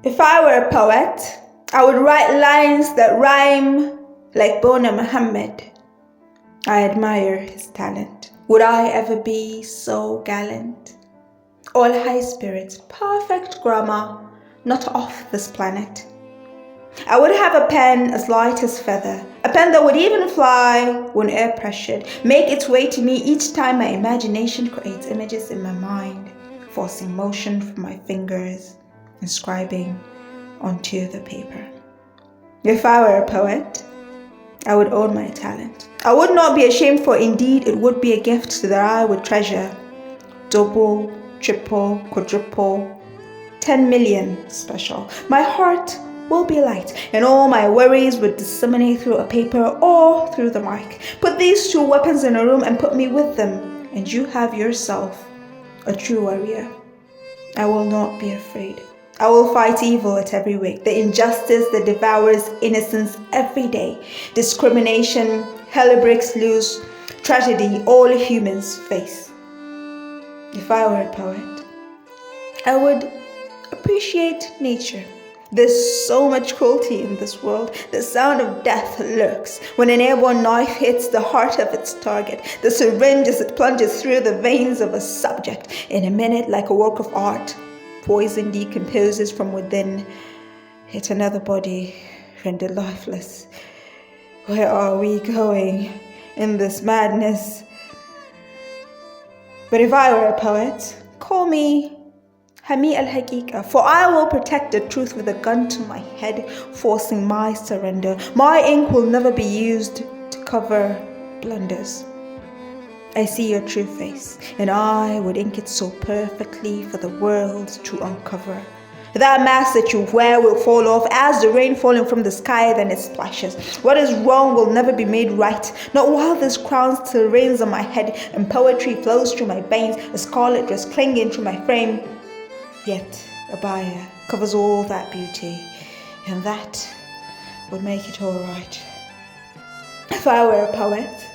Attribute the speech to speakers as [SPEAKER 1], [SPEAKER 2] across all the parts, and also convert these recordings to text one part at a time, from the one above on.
[SPEAKER 1] If I were a poet, I would write lines that rhyme like Bona Muhammad. I admire his talent. Would I ever be so gallant? All high spirits, perfect grammar, not off this planet. I would have a pen as light as feather, a pen that would even fly when air pressured, make its way to me each time my imagination creates images in my mind, forcing motion from my fingers, inscribing onto the paper. If I were a poet, I would own my talent. I would not be ashamed, for indeed it would be a gift that I would treasure. Double, triple, quadruple, 10 million special. My heart will be light, and all my worries would disseminate through a paper or through the mic. Put these two weapons in a room and put me with them, and you have yourself a true warrior. I will not be afraid. I will fight evil at every wake, the injustice that devours innocence every day, discrimination, hell breaks loose, tragedy all humans face. If I were a poet, I would appreciate nature. There's so much cruelty in this world. The sound of death lurks when an airborne knife hits the heart of its target, the syringe as it plunges through the veins of a subject. In a minute, like a work of art, poison decomposes from within, hit another body, rendered lifeless. Where are we going in this madness? But if I were a poet, call me Hami al-Haqiqa, for I will protect the truth with a gun to my head, forcing my surrender. My ink will never be used to cover blunders. I see your true face, and I would ink it so perfectly for the world to uncover. That mask that you wear will fall off as the rain falling from the sky, then it splashes. What is wrong will never be made right, not while this crown still reigns on my head, and poetry flows through my veins, a scarlet dress clinging to my frame. Yet a abaya covers all that beauty, and that would make it all right. If I were a poet,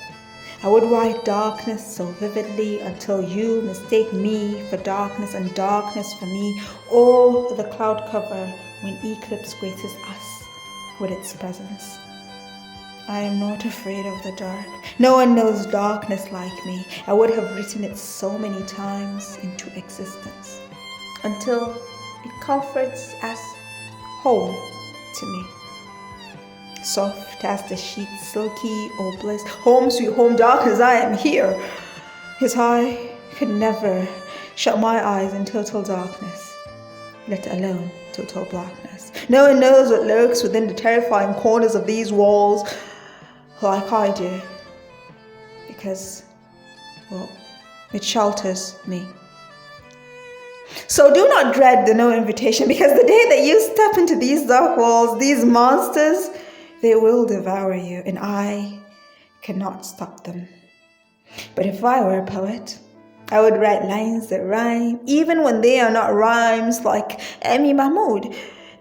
[SPEAKER 1] I would write darkness so vividly until you mistake me for darkness and darkness for me, or the cloud cover when eclipse graces us with its presence. I am not afraid of the dark. No one knows darkness like me. I would have written it so many times into existence until it comforts as home to me. Soft as the sheets, silky or bliss, home sweet home, dark as I am here. His eye could never shut my eyes in total darkness, let alone total blackness. No one knows what lurks within the terrifying corners of these walls like I do, because, well, it shelters me. So do not dread the no invitation, because the day that you step into these dark walls, these monsters, they will devour you, and I cannot stop them. But if I were a poet, I would write lines that rhyme, even when they are not rhymes like Emi Mahmood,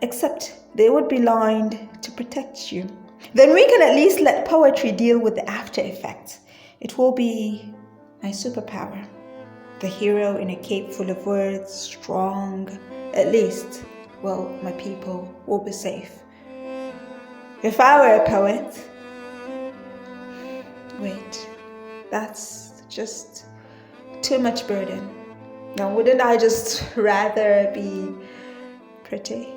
[SPEAKER 1] except they would be lined to protect you. Then we can at least let poetry deal with the after effects. It will be my superpower. The hero in a cape full of words, strong. At least, well, my people will be safe. If I were a poet, wait, that's just too much burden. Now, wouldn't I just rather be pretty?